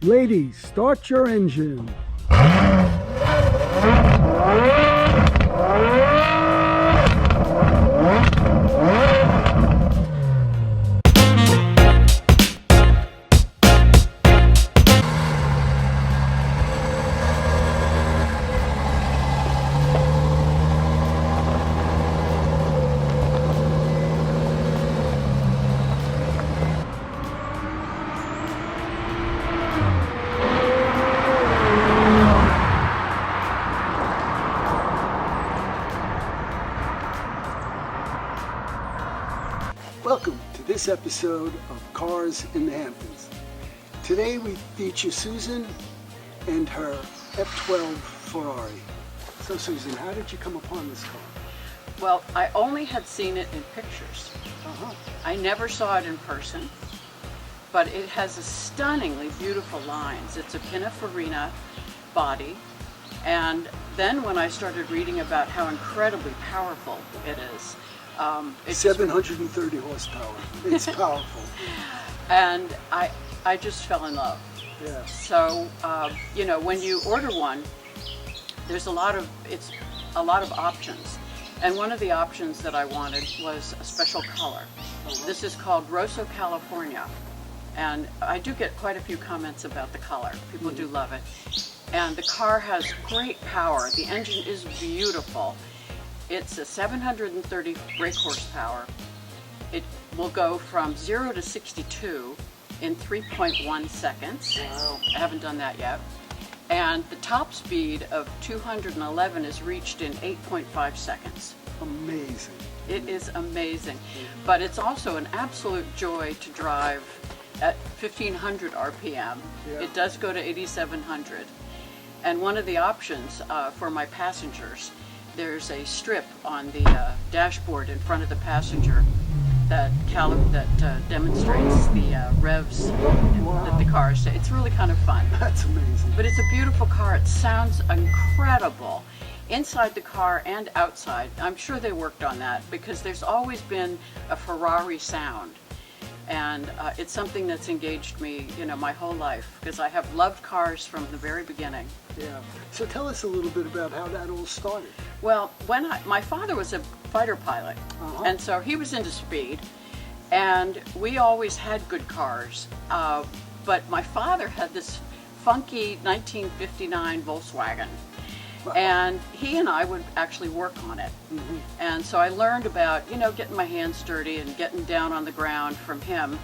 Ladies, start your engine. Welcome to this episode of Cars in the Hamptons. Today we feature Susan and her F12 Ferrari. So Susan, how did you come upon this car? Well, I only had seen it in pictures. I never saw it in person, but it has a stunningly beautiful lines. It's a Pininfarina body, and then when I started reading about how incredibly powerful it is, it's 730 horsepower. It's powerful. And I just fell in love. Yeah. So, when you order one, there's a lot of options. And one of the options that I wanted was a special color. This is called Rosso California. And I do get quite a few comments about the color. People do love it. And the car has great power. The engine is beautiful. It's a 730 brake horsepower. It will go from 0 to 62 in 3.1 seconds. Wow. I haven't done that yet. And the top speed of 211 is reached in 8.5 seconds. Amazing. It is amazing. But it's also an absolute joy to drive at 1500 RPM. Yeah. It does go to 8700. And one of the options for my passengers, there's a strip on the dashboard in front of the passenger that demonstrates the revs that the car is. It's really kind of fun. That's amazing. But it's a beautiful car. It sounds incredible inside the car and outside. I'm sure they worked on that because there's always been a Ferrari sound. And it's something that's engaged me, my whole life because I have loved cars from the very beginning. Yeah. So tell us a little bit about how that all started. Well, my father was a fighter pilot, and so he was into speed, and we always had good cars. But my father had this funky 1959 Volkswagen, and he and I would actually work on it. And so I learned about, getting my hands dirty and getting down on the ground from him.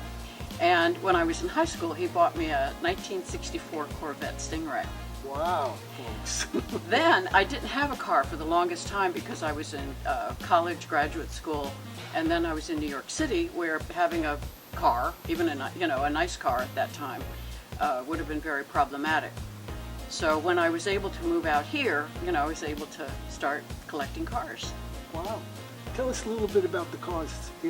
And when I was in high school, he bought me a 1964 Corvette Stingray. Wow, folks. Then I didn't have a car for the longest time because I was in college, graduate school, and then I was in New York City, where having a car, even a nice car at that time, would have been very problematic. So when I was able to move out here, I was able to start collecting cars. Wow. Tell us a little bit about the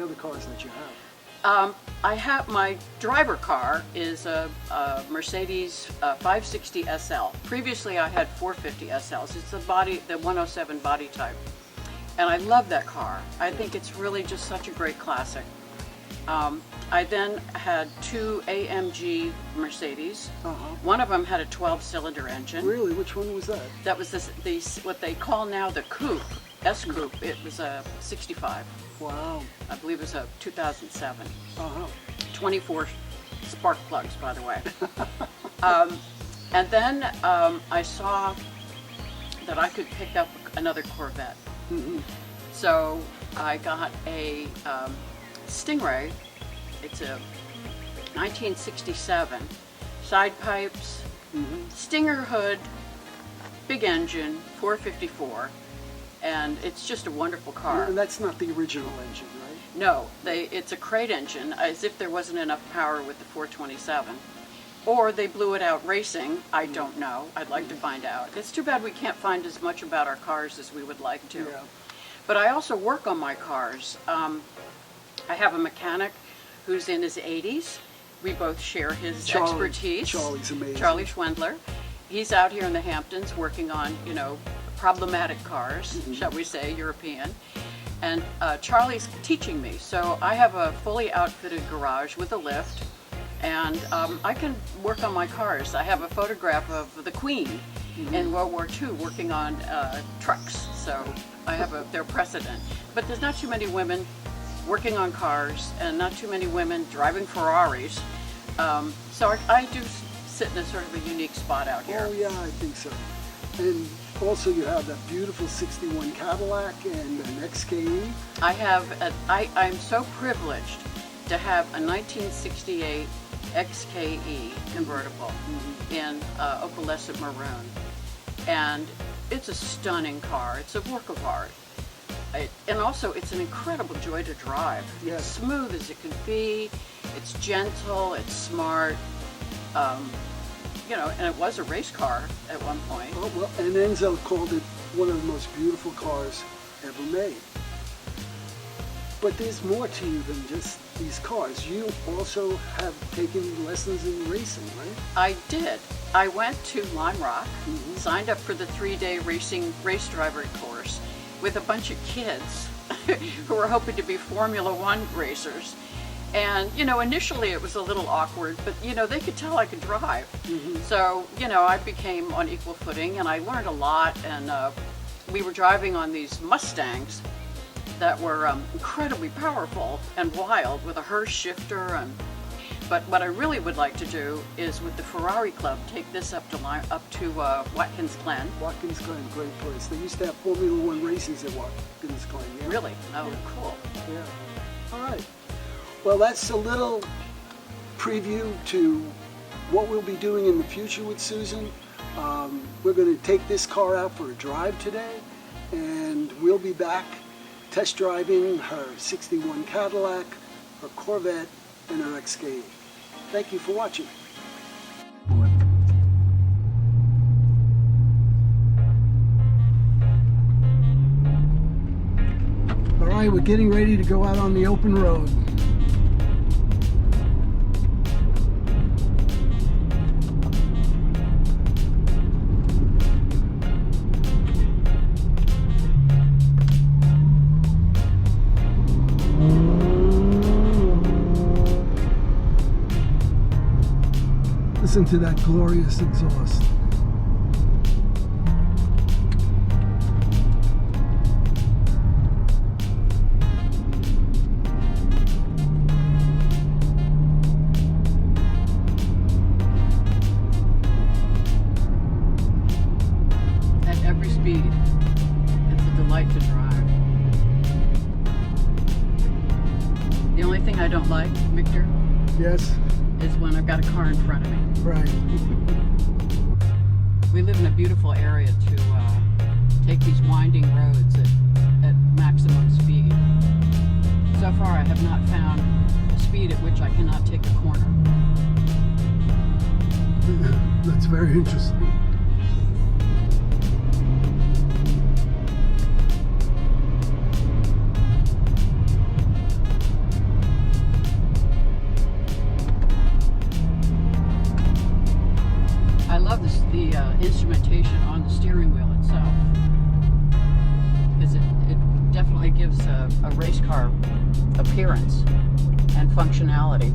other cars that you have. I have my driver car is a Mercedes 560 SL. Previously, I had 450 SLs. It's the 107 body type, and I love that car. I think it's really just such a great classic. I then had two AMG Mercedes. One of them had a 12-cylinder engine. Really? Which one was that? That was what they call now the coupe, S coupe. It was a 65. Wow. I believe it was a 2007. 24 spark plugs, by the way. And then I saw that I could pick up another Corvette. So I got a Stingray. It's a 1967, side pipes, Stinger hood, big engine, 454. And it's just a wonderful car. And that's not the original engine, right? No, it's a crate engine, as if there wasn't enough power with the 427. Or they blew it out racing, I don't know. I'd like to find out. It's too bad we can't find as much about our cars as we would like to. Yeah. But I also work on my cars. I have a mechanic who's in his 80s. We both share his expertise. Charlie's amazing. Charlie Schwendler. He's out here in the Hamptons working on, problematic cars, shall we say, European. And Charlie's teaching me. So I have a fully outfitted garage with a lift And I can work on my cars. I have a photograph of the Queen in World War II working on trucks, so I have their precedent. But there's not too many women working on cars and not too many women driving Ferraris. So I do sit in a sort of a unique spot out here. Oh yeah, I think so. And also you have that beautiful 61 Cadillac and an XKE. I'm so privileged to have a 1968 XKE convertible in opalescent maroon. And it's a stunning car. It's a work of art. And also, it's an incredible joy to drive. Yes. It's smooth as it can be. It's gentle. It's smart. You know, and it was a race car at one point. Oh, well, and Enzo called it one of the most beautiful cars ever made. But there's more to you than just these cars. You also have taken lessons in racing, right? I did. I went to Lime Rock, signed up for the 3-day race driver course with a bunch of kids who were hoping to be Formula One racers. And, you know, initially it was a little awkward, but, you know, they could tell I could drive. So, you know, I became on equal footing and I learned a lot. And we were driving on these Mustangs that were incredibly powerful and wild with a Hurst shifter. But what I really would like to do is with the Ferrari Club, take this up to Watkins Glen. Watkins Glen, great place. They used to have Formula One races at Watkins Glen. Yeah. Really? Oh, Yeah. cool. Yeah. All right. Well, that's a little preview to what we'll be doing in the future with Susan. We're going to take this car out for a drive today, and we'll be back test driving her 61 Cadillac, her Corvette, and her XKE. Thank you for watching. All right, we're getting ready to go out on the open road. Listen to that glorious exhaust. At every speed, it's a delight to drive. The only thing I don't like, Victor, Yes? is when I've got a car in front of me. Right. We live in a beautiful area to take these winding roads at maximum speed. So far, I have not found a speed at which I cannot take a corner. That's very interesting. I love the instrumentation on the steering wheel itself, because it definitely gives a race car appearance and functionality.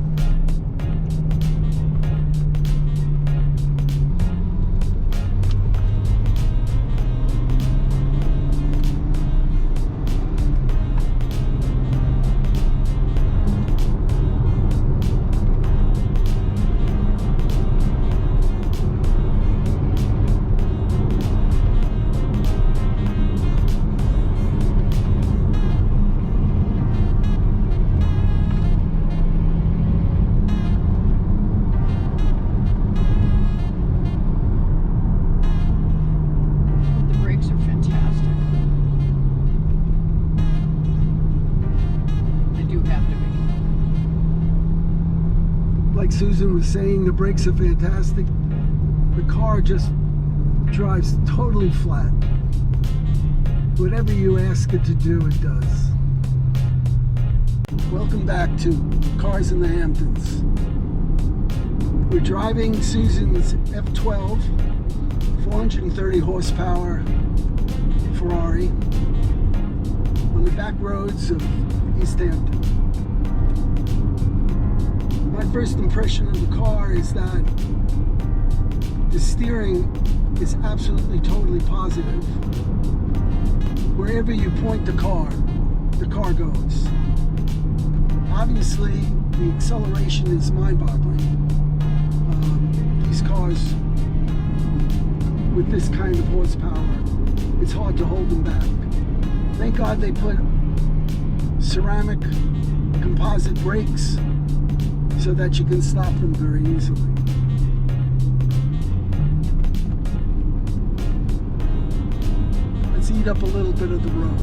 Like Susan was saying, the brakes are fantastic. The car just drives totally flat. Whatever you ask it to do, it does. Welcome back to Cars in the Hamptons. We're driving Susan's F12, 430 horsepower Ferrari on the back roads of East Hampton. My first impression of the car is that the steering is absolutely totally positive. Wherever you point the car goes. Obviously, the acceleration is mind-boggling. These cars with this kind of horsepower, it's hard to hold them back. Thank God they put ceramic composite brakes so that you can stop them very easily. Let's eat up a little bit of the road.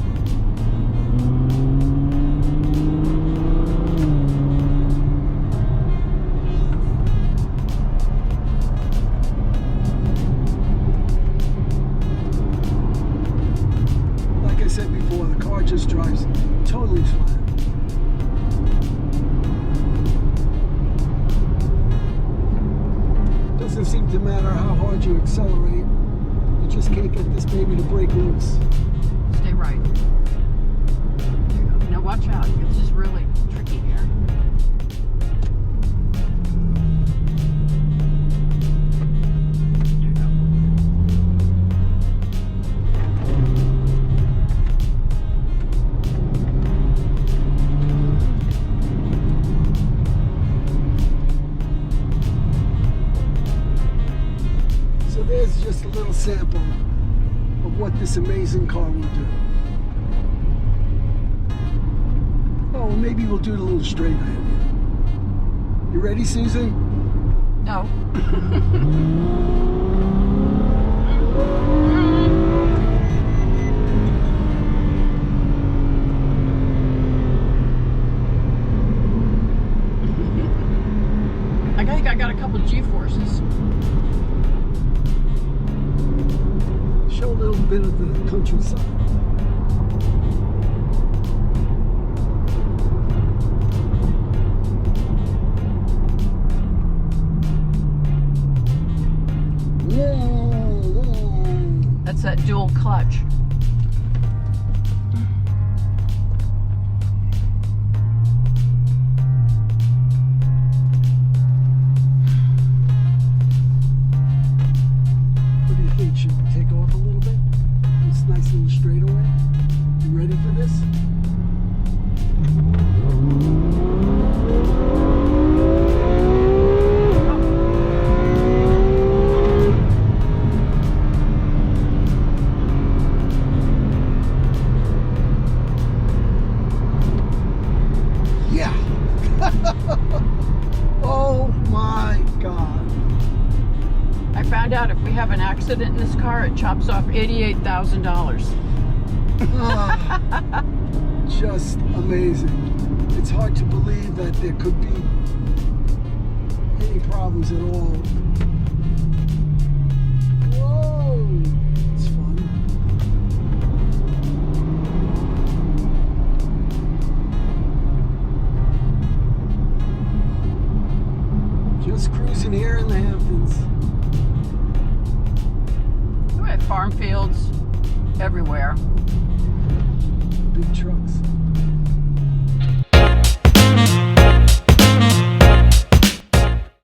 Like I said before, the car just drives totally flat. Doesn't seem to matter how hard you accelerate. You just can't get this baby to break loose. Stay right. There you go. Now watch out. It's just really tricky here. There you go. So there's just a little sample of what this amazing car will do. Oh, well, maybe we'll do it a little straight ahead here. You ready, Susan? No. I think I got a couple G-forces. Show a little bit of the countryside. That's that dual clutch. What do you think? Should we take off a little bit? This nice little straightaway. You ready for this? Yeah. Oh my God. I found out if we have an accident in this car, it chops off $88,000. Just amazing. It's hard to believe that there could be any problems at all. Whoa, it's fun. Just cruising here in the Hamptons. We have farm fields everywhere. Big trucks.